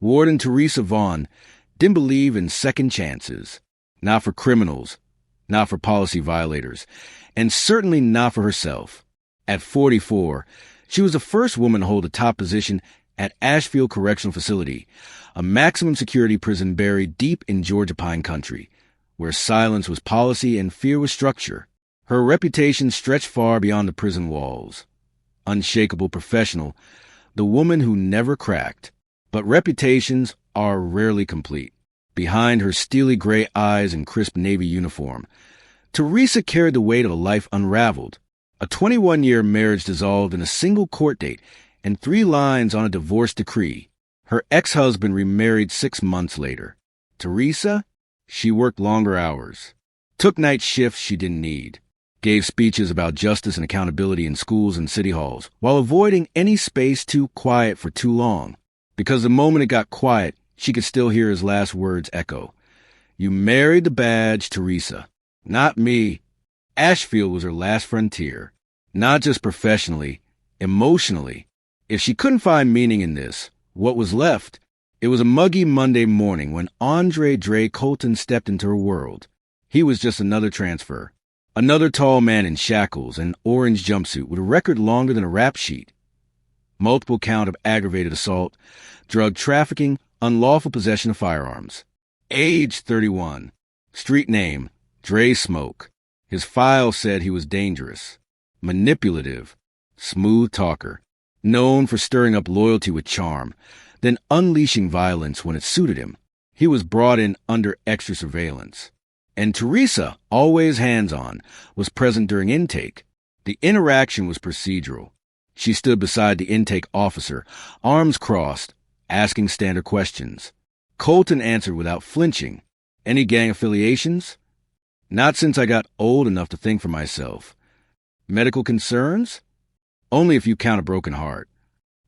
Warden Teresa Vaughn didn't believe in second chances. Not for criminals, not for policy violators, and certainly not for herself. At 44, she was the first woman to hold a top position at Ashfield Correctional Facility, a maximum security prison buried deep in Georgia pine country, where silence was policy and fear was structure. Her reputation stretched far beyond the prison walls. Unshakable professional, the woman who never cracked. But reputations are rarely complete. Behind her steely gray eyes and crisp Navy uniform, Teresa carried the weight of a life unraveled. A 21-year marriage dissolved in a single court date and 3 lines on a divorce decree. Her ex-husband remarried 6 months later. Teresa, she worked longer hours, took night shifts she didn't need, gave speeches about justice and accountability in schools and city halls, while avoiding any space too quiet for too long. Because the moment it got quiet, she could still hear his last words echo. "You married the badge, Teresa. Not me." Ashfield was her last frontier, not just professionally, emotionally. If she couldn't find meaning in this, what was left? It was a muggy Monday morning when Andre Colton stepped into her world. He was just another transfer. Another tall man in shackles and orange jumpsuit with a record longer than a rap sheet. Multiple count of aggravated assault, drug trafficking, unlawful possession of firearms. Age 31. Street name, Dre Smoke. His file said he was dangerous, manipulative, smooth talker, known for stirring up loyalty with charm, then unleashing violence when it suited him. He was brought in under extra surveillance. And Teresa, always hands-on, was present during intake. The interaction was procedural. She stood beside the intake officer, arms crossed, asking standard questions. Colton answered without flinching. "Any gang affiliations?" "Not since I got old enough to think for myself." "Medical concerns?" "Only if you count a broken heart."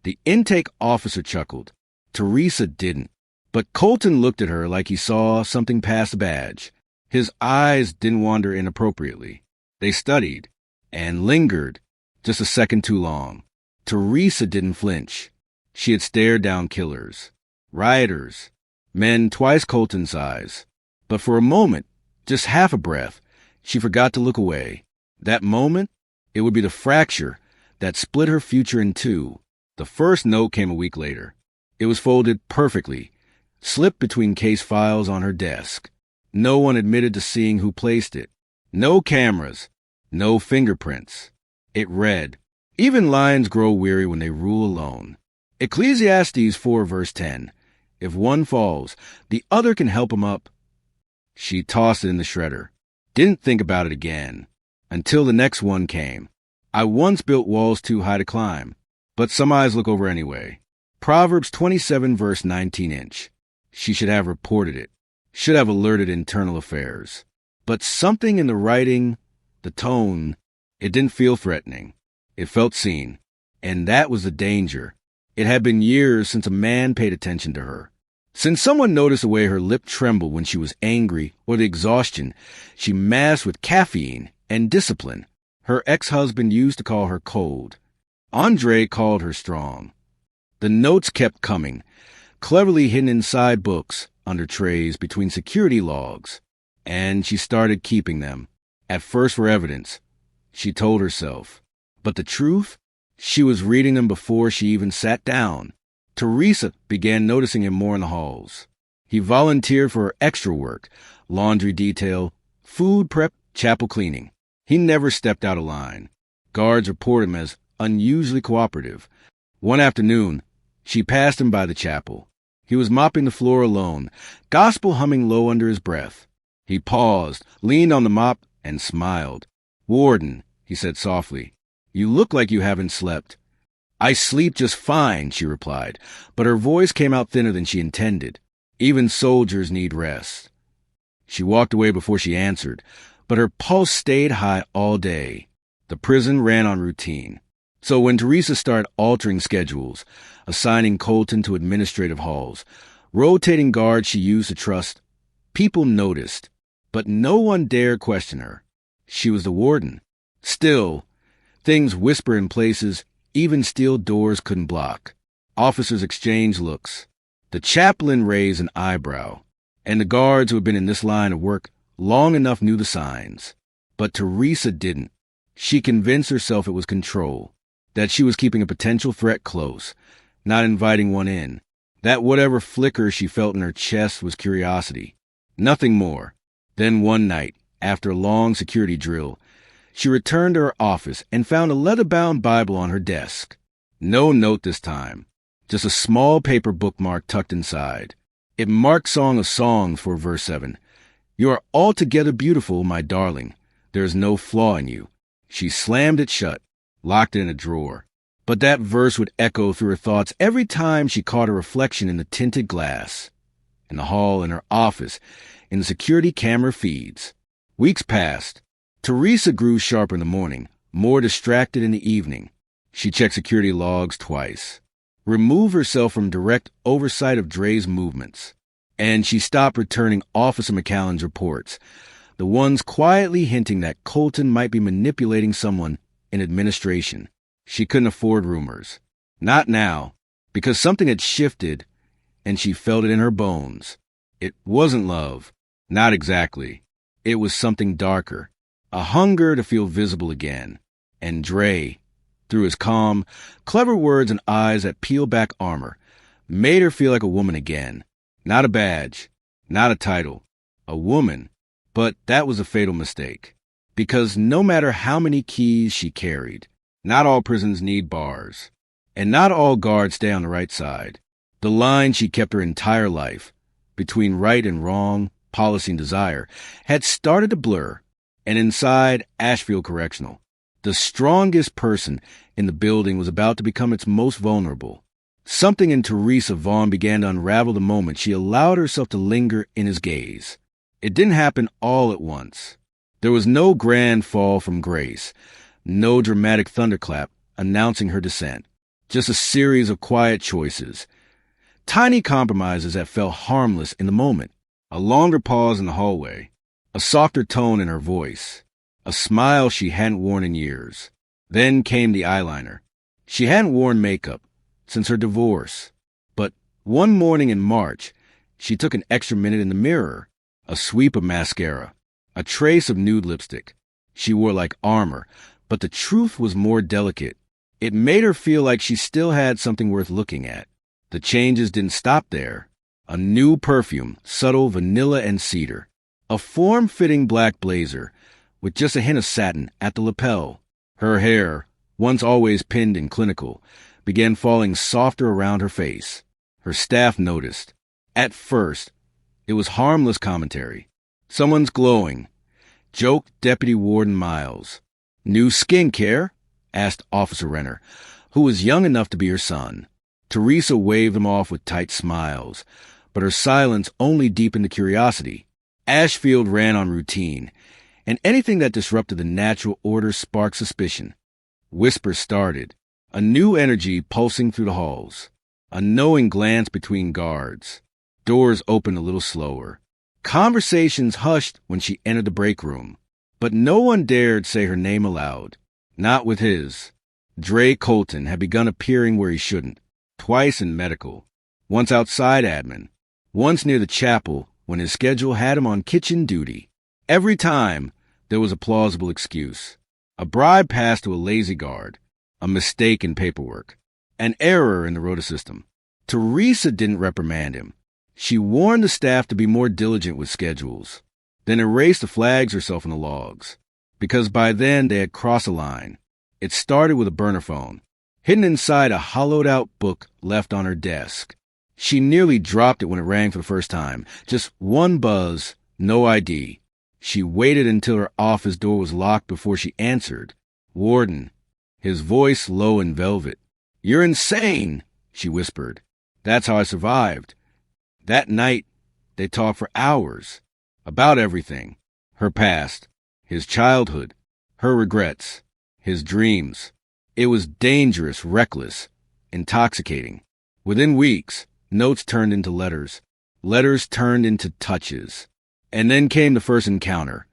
The intake officer chuckled. Teresa didn't. But Colton looked at her like he saw something past the badge. His eyes didn't wander inappropriately. They studied and lingered just a second too long. Teresa didn't flinch. She had stared down killers, rioters, men twice Colton's size. But for a moment, just half a breath, she forgot to look away. That moment, it would be the fracture that split her future in two. The first note came a week later. It was folded perfectly, slipped between case files on her desk. No one admitted to seeing who placed it. No cameras, no fingerprints. It read, "Even lions grow weary when they rule alone." Ecclesiastes 4 verse 10. If one falls, the other can help him up. She tossed it in the shredder. Didn't think about it again. Until the next one came. "I once built walls too high to climb, but some eyes look over anyway." Proverbs 27 verse 19-inch. She should have reported it. Should have alerted internal affairs. But something in the writing, the tone, it didn't feel threatening. It felt seen. And that was the danger. It had been years since a man paid attention to her. Since someone noticed the way her lip trembled when she was angry or the exhaustion she masked with caffeine and discipline. Her ex-husband used to call her cold. Andre called her strong. The notes kept coming, cleverly hidden inside books, under trays, between security logs. And she started keeping them. At first for evidence, she told herself. But the truth? She was reading them before she even sat down. Teresa began noticing him more in the halls. He volunteered for extra work, laundry detail, food prep, chapel cleaning. He never stepped out of line. Guards reported him as unusually cooperative. One afternoon, she passed him by the chapel. He was mopping the floor alone, gospel humming low under his breath. He paused, leaned on the mop, and smiled. "Warden," he said softly, "you look like you haven't slept." "I sleep just fine," she replied, but her voice came out thinner than she intended. Even soldiers need rest. She walked away before she answered, but her pulse stayed high all day. The prison ran on routine. So when Teresa started altering schedules, assigning Colton to administrative halls, rotating guards she used to trust, people noticed, but no one dared question her. She was the warden. Still, things whisper in places even steel doors couldn't block. Officers exchanged looks. The chaplain raised an eyebrow, and the guards who had been in this line of work long enough knew the signs. But Teresa didn't. She convinced herself it was control, that she was keeping a potential threat close, not inviting one in, that whatever flicker she felt in her chest was curiosity. Nothing more. Then one night, after a long security drill, she returned to her office and found a leather-bound Bible on her desk. No note this time, just a small paper bookmark tucked inside. It marked Song of Songs for verse 7. "You are altogether beautiful, my darling. There is no flaw in you." She slammed it shut, locked it in a drawer. But that verse would echo through her thoughts every time she caught a reflection in the tinted glass, in the hall, in her office, in the security camera feeds. Weeks passed. Teresa grew sharper in the morning, more distracted in the evening. She checked security logs twice, removed herself from direct oversight of Dre's movements, and she stopped returning Officer McCallan's reports, the ones quietly hinting that Colton might be manipulating someone in administration. She couldn't afford rumors. Not now, because something had shifted, and she felt it in her bones. It wasn't love. Not exactly. It was something darker. A hunger to feel visible again. And Dre, through his calm, clever words and eyes that peel back armor, made her feel like a woman again. Not a badge. Not a title. A woman. But that was a fatal mistake. Because no matter how many keys she carried, not all prisons need bars. And not all guards stay on the right side. The line she kept her entire life, between right and wrong, policy and desire, had started to blur. And inside Ashfield Correctional, the strongest person in the building was about to become its most vulnerable. Something in Teresa Vaughn began to unravel the moment she allowed herself to linger in his gaze. It didn't happen all at once. There was no grand fall from grace, no dramatic thunderclap announcing her descent, just a series of quiet choices, tiny compromises that felt harmless in the moment. A longer pause in the hallway, a softer tone in her voice, a smile she hadn't worn in years. Then came the eyeliner. She hadn't worn makeup since her divorce, but one morning in March, she took an extra minute in the mirror, a sweep of mascara, a trace of nude lipstick. She wore like armor, but the truth was more delicate. It made her feel like she still had something worth looking at. The changes didn't stop there. A new perfume, subtle vanilla and cedar. A form-fitting black blazer with just a hint of satin at the lapel. Her hair, once always pinned and clinical, began falling softer around her face. Her staff noticed. At first, it was harmless commentary. "Someone's glowing," joked Deputy Warden Miles. "New skin care?" asked Officer Renner, who was young enough to be her son. Teresa waved them off with tight smiles, but her silence only deepened the curiosity. Ashfield ran on routine, and anything that disrupted the natural order sparked suspicion. Whispers started, a new energy pulsing through the halls, a knowing glance between guards. Doors opened a little slower. Conversations hushed when she entered the break room, but no one dared say her name aloud. Not with his. Dre Colton had begun appearing where he shouldn't, twice in medical, once outside admin, once near the chapel when his schedule had him on kitchen duty. Every time, there was a plausible excuse. A bribe passed to a lazy guard, a mistake in paperwork, an error in the rota system. Teresa didn't reprimand him. She warned the staff to be more diligent with schedules, then erased the flags herself in the logs, because by then they had crossed a line. It started with a burner phone, hidden inside a hollowed-out book left on her desk. She nearly dropped it when it rang for the first time. Just one buzz, no ID. She waited until her office door was locked before she answered. "Warden," his voice low and velvet. "You're insane," she whispered. "That's how I survived." That night, they talked for hours. About everything. Her past, his childhood, her regrets, his dreams. It was dangerous, reckless, intoxicating. Within weeks, notes turned into letters. Letters turned into touches. And then came the first encounter.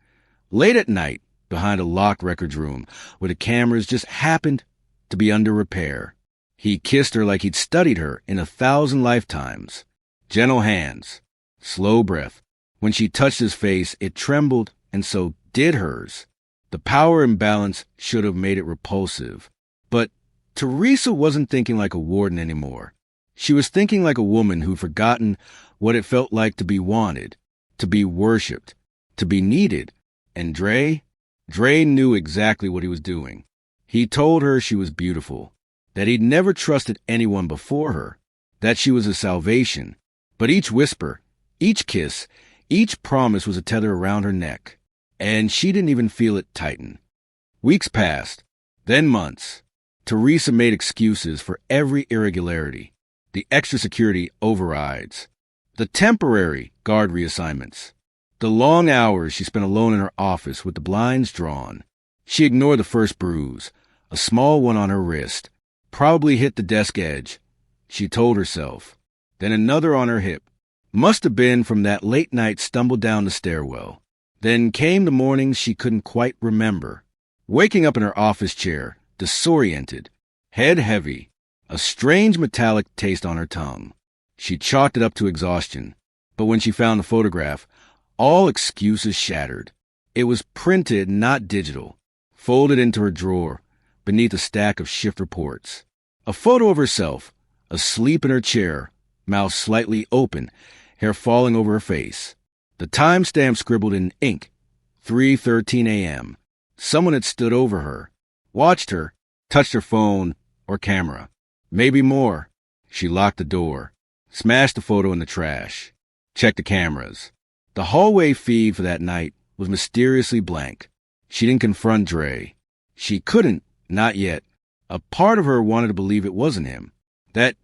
Late at night, behind a locked records room, where the cameras just happened to be under repair. He kissed her like he'd studied her in 1,000 lifetimes. Gentle hands, slow breath. When she touched his face, it trembled, and so did hers. The power imbalance should have made it repulsive. But Teresa wasn't thinking like a warden anymore. She was thinking like a woman who'd forgotten what it felt like to be wanted, to be worshipped, to be needed. And Dre knew exactly what he was doing. He told her she was beautiful, that he'd never trusted anyone before her, that she was a salvation. But each whisper, each kiss, each promise was a tether around her neck, and she didn't even feel it tighten. Weeks passed, then months. Teresa made excuses for every irregularity, the extra security overrides, the temporary guard reassignments, the long hours she spent alone in her office with the blinds drawn. She ignored the first bruise, a small one on her wrist, probably hit the desk edge, she told herself. Then another on her hip. Must have been from that late-night stumble down the stairwell. Then came the mornings she couldn't quite remember. Waking up in her office chair, disoriented, head heavy, a strange metallic taste on her tongue. She chalked it up to exhaustion. But when she found the photograph, all excuses shattered. It was printed, not digital, folded into her drawer, beneath a stack of shift reports. A photo of herself, asleep in her chair, mouth slightly open, hair falling over her face. The timestamp scribbled in ink, 3:13 a.m. Someone had stood over her, watched her, touched her phone or camera. Maybe more. She locked the door, smashed the photo in the trash, checked the cameras. The hallway feed for that night was mysteriously blank. She didn't confront Dre. She couldn't, not yet. A part of her wanted to believe it wasn't him, that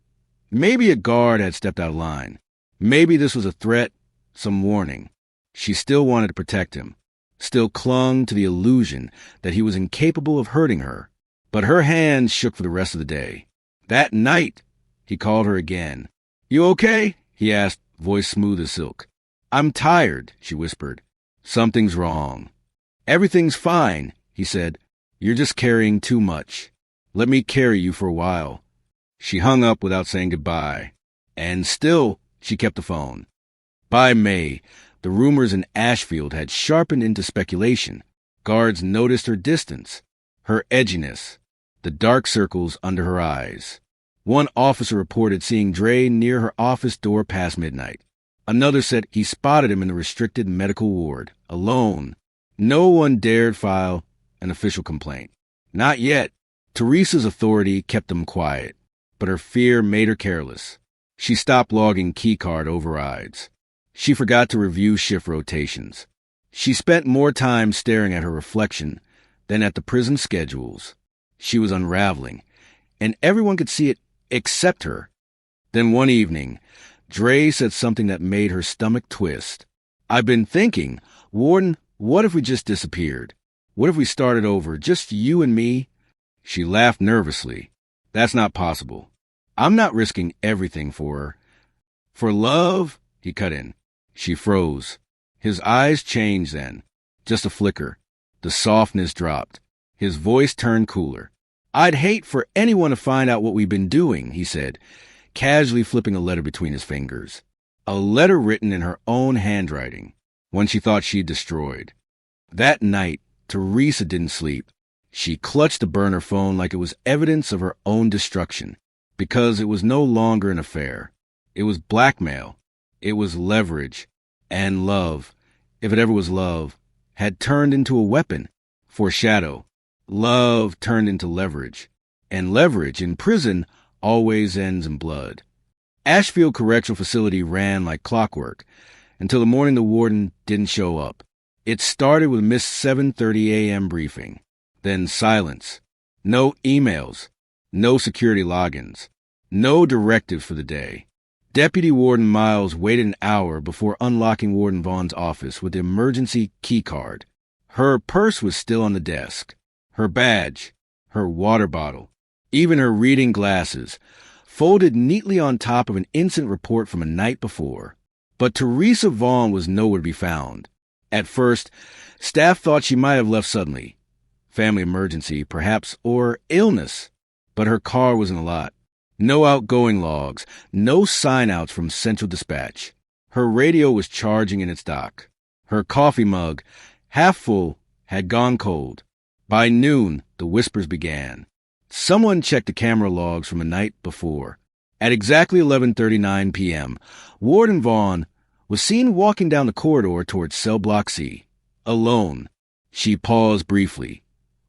maybe a guard had stepped out of line. Maybe this was a threat, some warning. She still wanted to protect him, still clung to the illusion that he was incapable of hurting her. But her hands shook for the rest of the day. That night, he called her again. "You okay?" he asked, voice smooth as silk. "I'm tired," she whispered. "Something's wrong." "Everything's fine," he said. "You're just carrying too much. Let me carry you for a while." She hung up without saying goodbye. And still, she kept the phone. By May, the rumors in Ashfield had sharpened into speculation. Guards noticed her distance, her edginess, the dark circles under her eyes. One officer reported seeing Dre near her office door past midnight. Another said he spotted him in the restricted medical ward, alone. No one dared file an official complaint. Not yet. Teresa's authority kept them quiet, but her fear made her careless. She stopped logging keycard overrides. She forgot to review shift rotations. She spent more time staring at her reflection than at the prison schedules. She was unraveling, and everyone could see it except her. Then one evening, Dre said something that made her stomach twist. "I've been thinking, Warden, what if we just disappeared? What if we started over, just you and me?" She laughed nervously. "That's not possible. I'm not risking everything for her." "For love?" he cut in. She froze. His eyes changed then. Just a flicker. The softness dropped. His voice turned cooler. "I'd hate for anyone to find out what we've been doing," he said, casually flipping a letter between his fingers. A letter written in her own handwriting, one she thought she'd destroyed. That night, Teresa didn't sleep. She clutched the burner phone like it was evidence of her own destruction, because it was no longer an affair. It was blackmail. It was leverage. And love, if it ever was love, had turned into a weapon. Foreshadow. Love turned into leverage. And leverage in prison always ends in blood. Ashfield Correctional Facility ran like clockwork until the morning the warden didn't show up. It started with Miss 7:30 a.m. briefing. Then silence. No emails. No security logins. No directives for the day. Deputy Warden Miles waited an hour before unlocking Warden Vaughn's office with the emergency key card. Her purse was still on the desk. Her badge. Her water bottle. Even her reading glasses, folded neatly on top of an incident report from a night before. But Teresa Vaughn was nowhere to be found. At first, staff thought she might have left suddenly. Family emergency, perhaps, or illness. But her car was in the lot. No outgoing logs, no sign-outs from Central Dispatch. Her radio was charging in its dock. Her coffee mug, half full, had gone cold. By noon, the whispers began. Someone checked the camera logs from the night before. At exactly 11:39 p.m., Warden Vaughn was seen walking down the corridor towards Cell Block C. Alone. She paused briefly,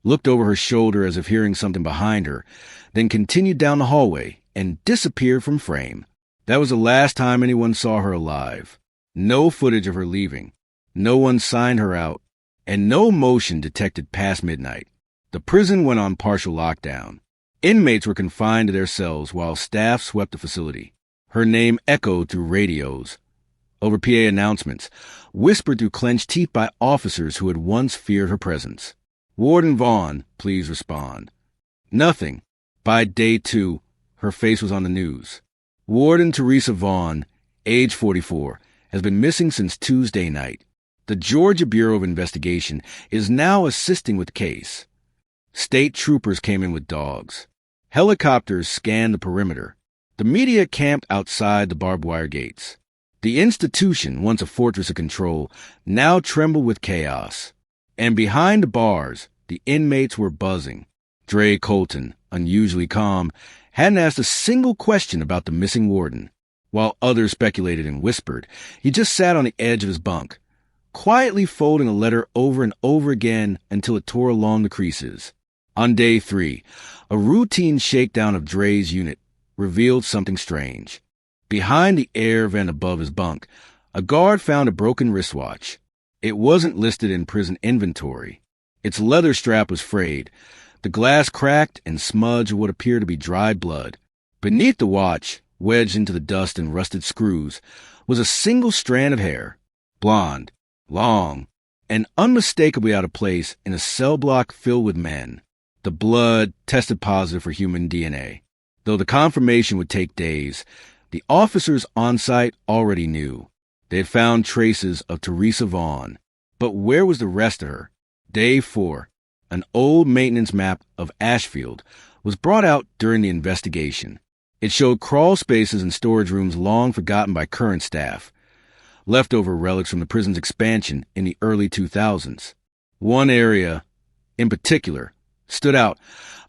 looked over her shoulder as if hearing something behind her, then continued down the hallway and disappeared from frame. That was the last time anyone saw her alive. No footage of her leaving. No one signed her out, and no motion detected past midnight. The prison went on partial lockdown. Inmates were confined to their cells while staff swept the facility. Her name echoed through radios, over PA announcements, whispered through clenched teeth by officers who had once feared her presence. Warden Vaughn, please respond. Nothing. By day 2, her face was on the news. Warden Teresa Vaughn, age 44, has been missing since Tuesday night. The Georgia Bureau of Investigation is now assisting with the case. State troopers came in with dogs. Helicopters scanned the perimeter. The media camped outside the barbed wire gates. The institution, once a fortress of control, now trembled with chaos. And behind the bars, the inmates were buzzing. Dre Colton, unusually calm, hadn't asked a single question about the missing warden. While others speculated and whispered, he just sat on the edge of his bunk, quietly folding a letter over and over again until it tore along the creases. On day 3, a routine shakedown of Dre's unit revealed something strange. Behind the air vent above his bunk, a guard found a broken wristwatch. It wasn't listed in prison inventory. Its leather strap was frayed, the glass cracked and smudged with what appeared to be dried blood. Beneath the watch, wedged into the dust and rusted screws, was a single strand of hair, blonde, long, and unmistakably out of place in a cell block filled with men. The blood tested positive for human DNA. Though the confirmation would take days, the officers on site already knew. They had found traces of Teresa Vaughn. But where was the rest of her? Day 4, an old maintenance map of Ashfield was brought out during the investigation. It showed crawl spaces and storage rooms long forgotten by current staff, leftover relics from the prison's expansion in the early 2000s. One area, in particular, stood out,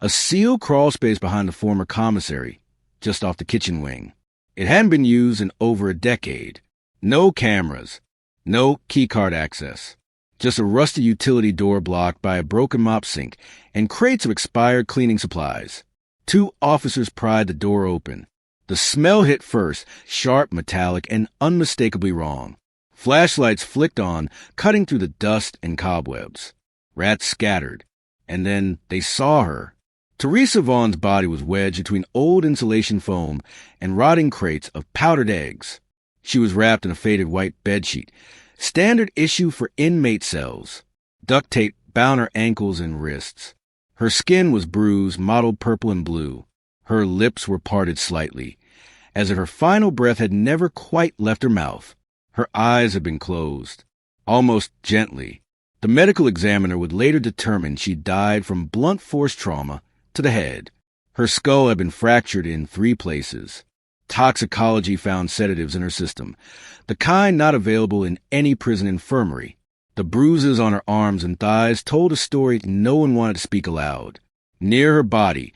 a sealed crawl space behind the former commissary, just off the kitchen wing. It hadn't been used in over a decade. No cameras, no keycard access, just a rusty utility door blocked by a broken mop sink and crates of expired cleaning supplies. 2 officers pried the door open. The smell hit first, sharp, metallic, and unmistakably wrong. Flashlights flicked on, cutting through the dust and cobwebs. Rats scattered. And then they saw her. Teresa Vaughn's body was wedged between old insulation foam and rotting crates of powdered eggs. She was wrapped in a faded white bedsheet, standard issue for inmate cells. Duct tape bound her ankles and wrists. Her skin was bruised, mottled purple and blue. Her lips were parted slightly, as if her final breath had never quite left her mouth. Her eyes had been closed, almost gently. The medical examiner would later determine she died from blunt force trauma to the head. Her skull had been fractured in 3 places. Toxicology found sedatives in her system, the kind not available in any prison infirmary. The bruises on her arms and thighs told a story no one wanted to speak aloud. Near her body,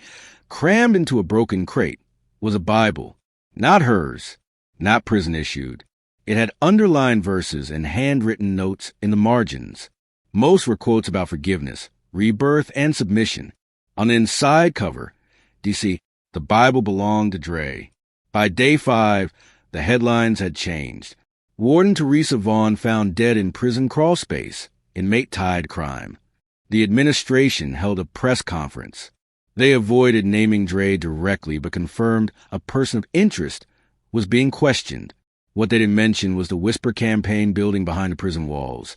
crammed into a broken crate, was a Bible. Not hers, not prison-issued. It had underlined verses and handwritten notes in the margins. Most were quotes about forgiveness, rebirth, and submission. On the inside cover, DC, the Bible belonged to Dre. By day 5, the headlines had changed. Warden Teresa Vaughn found dead in prison crawl space, inmate-tied crime. The administration held a press conference. They avoided naming Dre directly but confirmed a person of interest was being questioned. What they didn't mention was the whisper campaign building behind the prison walls.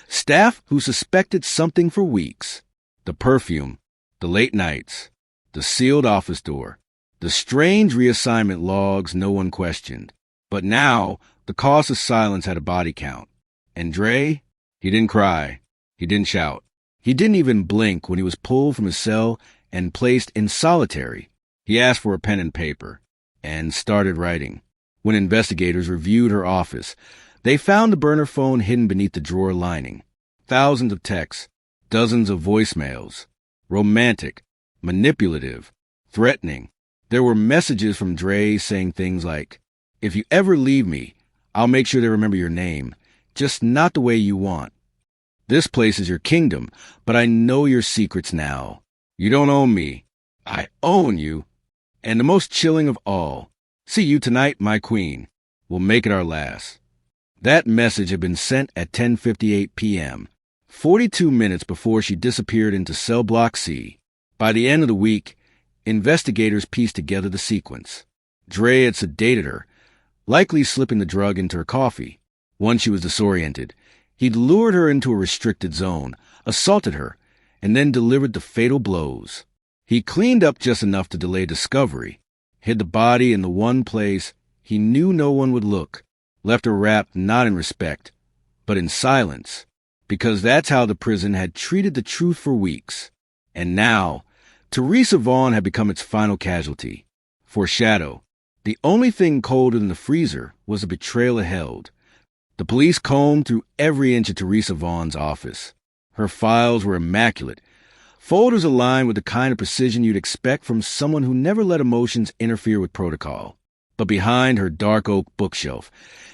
Staff who suspected something for weeks. The perfume, the late nights, the sealed office door, the strange reassignment logs no one questioned. But now, the cost of silence had a body count. And Dre, he didn't cry. He didn't shout. He didn't even blink when he was pulled from his cell and placed in solitary. He asked for a pen and paper and started writing. When investigators reviewed her office, they found the burner phone hidden beneath the drawer lining. Thousands of texts, dozens of voicemails. Romantic, manipulative, threatening. There were messages from Dre saying things like, "If you ever leave me, I'll make sure they remember your name, just not the way you want. This place is your kingdom, but I know your secrets now. You don't own me. I own you. And the most chilling of all, see you tonight, my queen. We'll make it our last." That message had been sent at 10:58 p.m., 42 minutes before she disappeared into cell block C. By the end of the week, investigators pieced together the sequence. Dre had sedated her, likely slipping the drug into her coffee. Once she was disoriented, he'd lured her into a restricted zone, assaulted her, and then delivered the fatal blows. He cleaned up just enough to delay discovery, hid the body in the one place he knew no one would look, left her wrapped not in respect, but in silence, because that's how the prison had treated the truth for weeks. And now, Teresa Vaughn had become its final casualty. Foreshadow. The only thing colder than the freezer was the betrayal it held. The police combed through every inch of Teresa Vaughn's office. Her files were immaculate, folders aligned with the kind of precision you'd expect from someone who never let emotions interfere with protocol. But behind her dark oak bookshelf,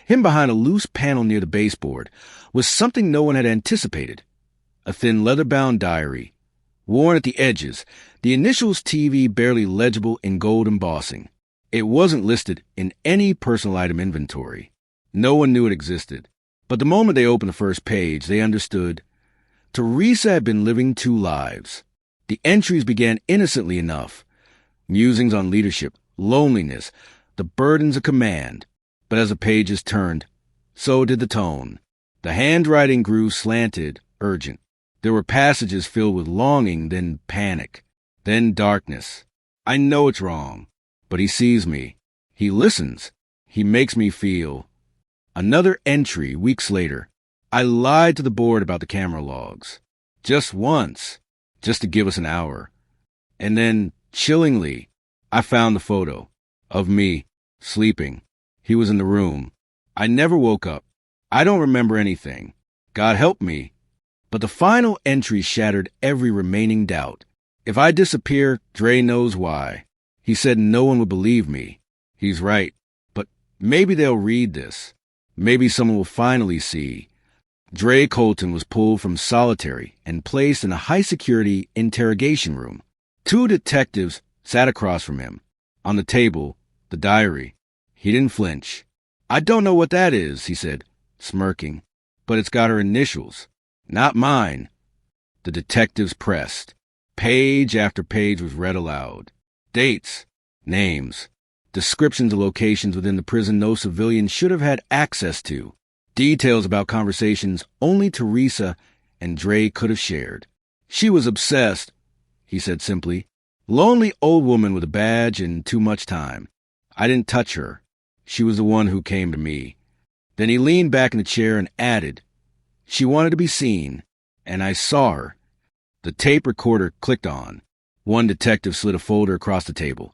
hidden behind a loose panel near the baseboard, was something no one had anticipated. A thin leather-bound diary. Worn at the edges, the initials TV barely legible in gold embossing. It wasn't listed in any personal item inventory. No one knew it existed. But the moment they opened the first page, they understood. Teresa had been living two lives. The entries began innocently enough. Musings on leadership, loneliness, the burdens of command. But as the pages turned, so did the tone. The handwriting grew slanted, urgent. There were passages filled with longing, then panic, then darkness. I know it's wrong, but he sees me. He listens. He makes me feel. Another entry, weeks later. I lied to the board about the camera logs. Just once, just to give us an hour. And then, chillingly, I found the photo of me, sleeping. He was in the room. I never woke up. I don't remember anything. God help me. But the final entry shattered every remaining doubt. If I disappear, Dre knows why. He said no one would believe me. He's right. But maybe they'll read this. Maybe someone will finally see. Dre Colton was pulled from solitary and placed in a high-security interrogation room. Two detectives sat across from him. On the table, the diary. He didn't flinch. "I don't know what that is," he said, smirking. "But it's got her initials. Not mine." The detectives pressed. Page after page was read aloud. Dates, names, descriptions of locations within the prison no civilian should have had access to. Details about conversations only Teresa and Dre could have shared. "She was obsessed," he said simply. "Lonely old woman with a badge and too much time. I didn't touch her. She was the one who came to me." Then he leaned back in the chair and added, "She wanted to be seen, and I saw her." The tape recorder clicked on. One detective slid a folder across the table.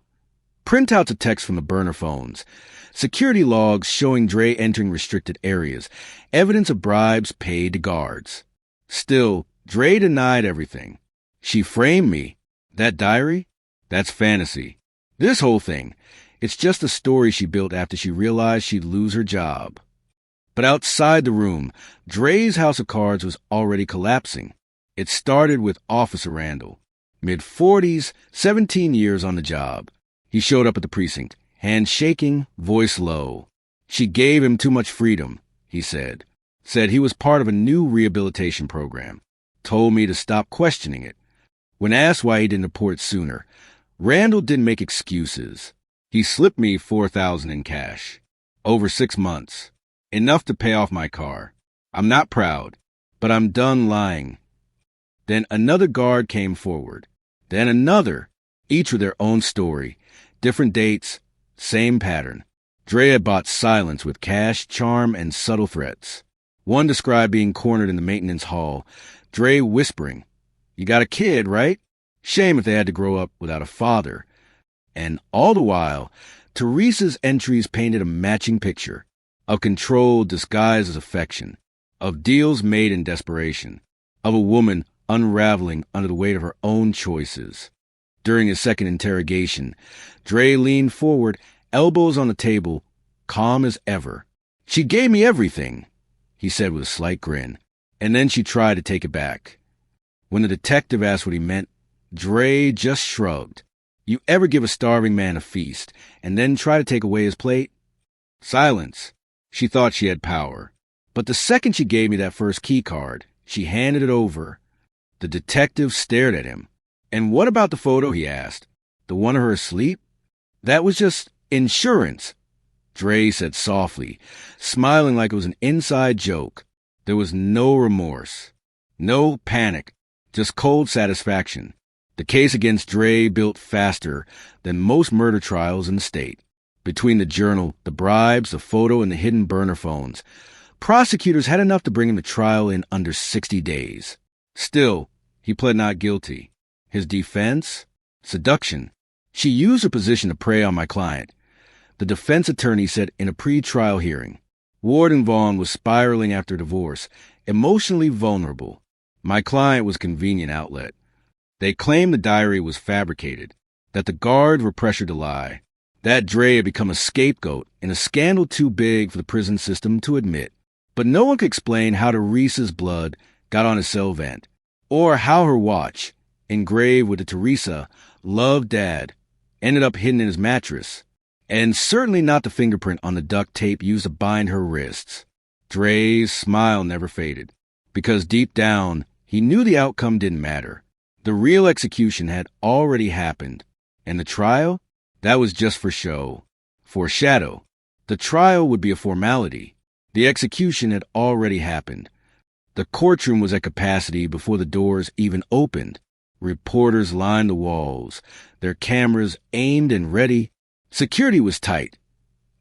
Printouts of text from the burner phones. Security logs showing Dre entering restricted areas. Evidence of bribes paid to guards. Still, Dre denied everything. "She framed me. That diary? That's fantasy. This whole thing, it's just a story she built after she realized she'd lose her job." But outside the room, Dre's house of cards was already collapsing. It started with Officer Randall. Mid-40s, 17 years on the job. He showed up at the precinct, hand shaking, voice low. "She gave him too much freedom," he said. Said he was part of a new rehabilitation program. Told me to stop questioning it. When asked why he didn't report sooner, Randall didn't make excuses. "He slipped me $4,000 in cash. Over 6 months. Enough to pay off my car. I'm not proud, but I'm done lying." Then another guard came forward. Then another, each with their own story. Different dates, same pattern. Dre had bought silence with cash, charm, and subtle threats. One described being cornered in the maintenance hall, Dre whispering, "You got a kid, right? Shame if they had to grow up without a father." And all the while, Teresa's entries painted a matching picture of control disguised as affection, of deals made in desperation, of a woman unraveling under the weight of her own choices. During his second interrogation, Dre leaned forward, elbows on the table, calm as ever. "She gave me everything," he said with a slight grin, and then she tried to take it back. When the detective asked what he meant, Dre just shrugged. "You ever give a starving man a feast and then try to take away his plate?" Silence. She thought she had power. But the second she gave me that first key card, she handed it over. The detective stared at him. "And what about the photo?" he asked. "The one of her asleep?" "That was just insurance," Dre said softly, smiling like it was an inside joke. There was no remorse, no panic, just cold satisfaction. The case against Dre built faster than most murder trials in the state. Between the journal, the bribes, the photo, and the hidden burner phones, prosecutors had enough to bring him to trial in under 60 days. Still, he pled not guilty. His defense? Seduction. "She used her position to prey on my client," the defense attorney said in a pre-trial hearing. Warden Vaughn was spiraling after divorce, emotionally vulnerable. My client was a convenient outlet. They claimed the diary was fabricated, that the guards were pressured to lie, that Dre had become a scapegoat in a scandal too big for the prison system to admit. But no one could explain how Teresa's blood got on his cell vent, or how her watch, engraved with the Teresa, "Love Dad," ended up hidden in his mattress, and certainly not the fingerprint on the duct tape used to bind her wrists. Dre's smile never faded, because deep down, he knew the outcome didn't matter. The real execution had already happened, and the trial? That was just for show. Foreshadow. The trial would be a formality. The execution had already happened. The courtroom was at capacity before the doors even opened. Reporters lined the walls, their cameras aimed and ready. Security was tight.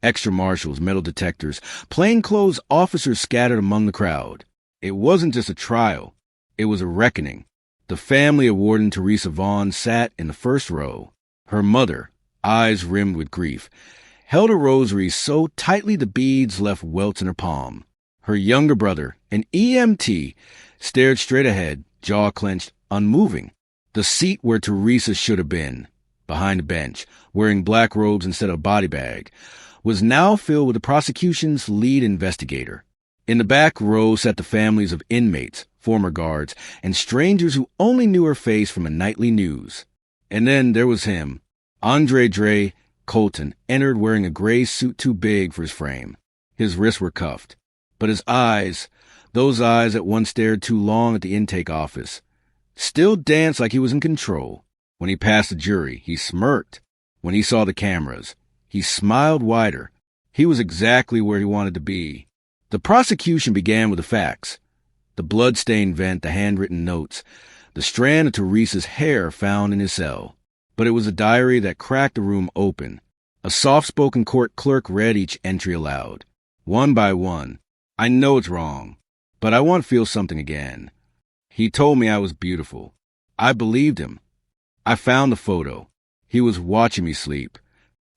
Extra marshals, metal detectors, plainclothes officers scattered among the crowd. It wasn't just a trial. It was a reckoning. The family of Warden Teresa Vaughn sat in the first row. Her mother, eyes rimmed with grief, held a rosary so tightly the beads left welts in her palm. Her younger brother, an EMT, stared straight ahead, jaw clenched, unmoving. The seat where Teresa should have been, behind a bench, wearing black robes instead of a body bag, was now filled with the prosecution's lead investigator. In the back row sat the families of inmates, former guards, and strangers who only knew her face from a nightly news. And then there was him. Andre Dre Colton entered wearing a gray suit too big for his frame. His wrists were cuffed. But his eyes, those eyes that once stared too long at the intake office, still danced like he was in control. When he passed the jury, he smirked. When he saw the cameras, he smiled wider. He was exactly where he wanted to be. The prosecution began with the facts. The blood-stained vent, the handwritten notes, the strand of Teresa's hair found in his cell. But it was a diary that cracked the room open. A soft-spoken court clerk read each entry aloud, one by one. "I know it's wrong, but I want to feel something again. He told me I was beautiful. I believed him. I found the photo. He was watching me sleep.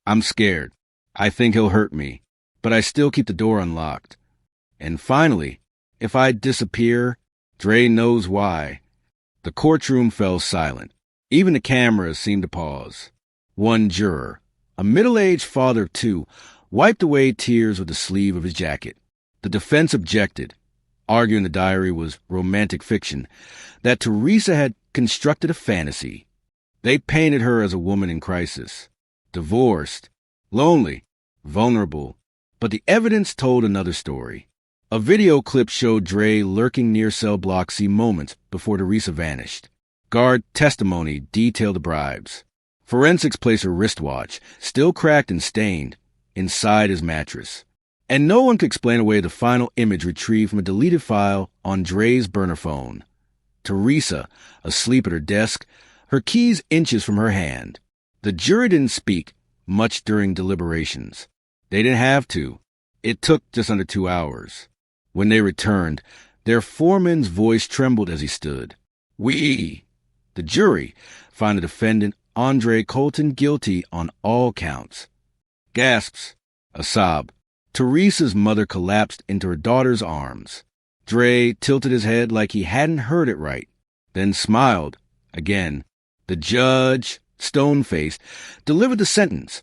I'm scared. I think he'll hurt me, but I still keep the door unlocked. And finally, if I disappear, Dre knows why." The courtroom fell silent. Even the cameras seemed to pause. One juror, a middle-aged father of two, wiped away tears with the sleeve of his jacket. The defense objected, arguing the diary was romantic fiction, that Teresa had constructed a fantasy. They painted her as a woman in crisis, divorced, lonely, vulnerable. But the evidence told another story. A video clip showed Dre lurking near cell block C moments before Teresa vanished. Guard testimony detailed the bribes. Forensics placed her wristwatch, still cracked and stained, inside his mattress. And no one could explain away the final image retrieved from a deleted file on Dre's burner phone. Teresa, asleep at her desk, her keys inches from her hand. The jury didn't speak much during deliberations. They didn't have to. It took just under 2 hours. When they returned, their foreman's voice trembled as he stood. "We, the jury, find the defendant Andre Colton guilty on all counts. Gasps. A sob. Teresa's mother collapsed into her daughter's arms. Dre tilted his head like he hadn't heard it right, then smiled. Again. The judge, stone-faced, delivered the sentence.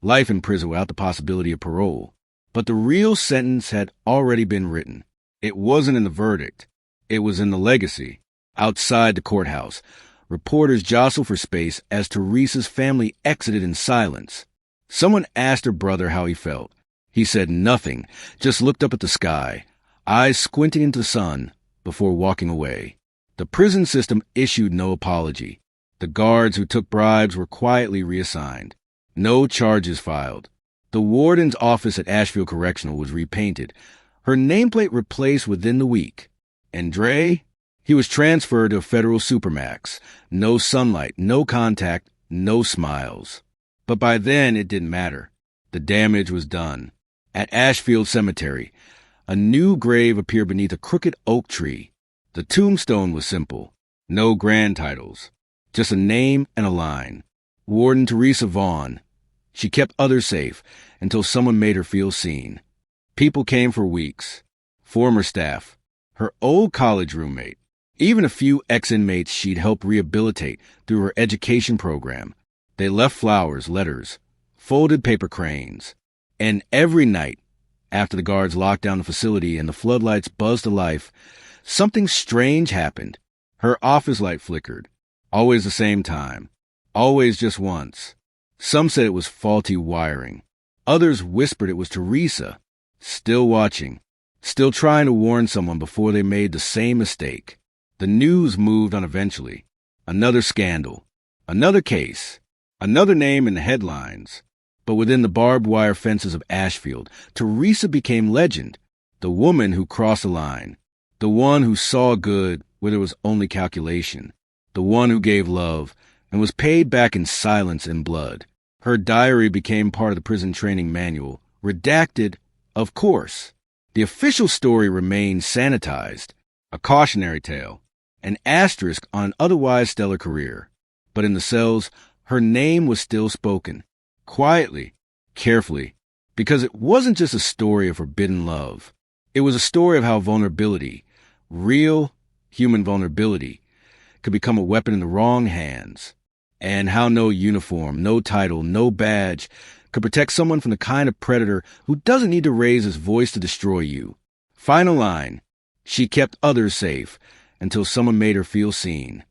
Life in prison without the possibility of parole. But the real sentence had already been written. It wasn't in the verdict. It was in the legacy. Outside the courthouse, reporters jostled for space as Teresa's family exited in silence. Someone asked her brother how he felt. He said nothing, just looked up at the sky, eyes squinting into the sun, before walking away. The prison system issued no apology. The guards who took bribes were quietly reassigned. No charges filed. The warden's office at Ashfield Correctional was repainted, her nameplate replaced within the week. And Dre? He was transferred to a federal supermax. No sunlight, no contact, no smiles. But by then, it didn't matter. The damage was done. At Ashfield Cemetery, a new grave appeared beneath a crooked oak tree. The tombstone was simple. No grand titles. Just a name and a line. Warden Teresa Vaughn. She kept others safe until someone made her feel seen. People came for weeks. Former staff. Her old college roommate. Even a few ex-inmates she'd helped rehabilitate through her education program. They left flowers, letters, folded paper cranes. And every night, after the guards locked down the facility and the floodlights buzzed to life, something strange happened. Her office light flickered. Always the same time. Always just once. Some said it was faulty wiring. Others whispered it was Teresa. Still watching. Still trying to warn someone before they made the same mistake. The news moved on eventually. Another scandal. Another case. Another name in the headlines. But within the barbed wire fences of Ashfield, Teresa became legend. The woman who crossed the line. The one who saw good where there was only calculation. The one who gave love and was paid back in silence and blood. Her diary became part of the prison training manual. Redacted, of course. The official story remained sanitized. A cautionary tale. An asterisk on an otherwise stellar career. But in the cells, her name was still spoken. Quietly, carefully, because it wasn't just a story of forbidden love. It was a story of how vulnerability, real human vulnerability, could become a weapon in the wrong hands, and how no uniform, no title, no badge could protect someone from the kind of predator who doesn't need to raise his voice to destroy you. Final line, she kept others safe until someone made her feel seen.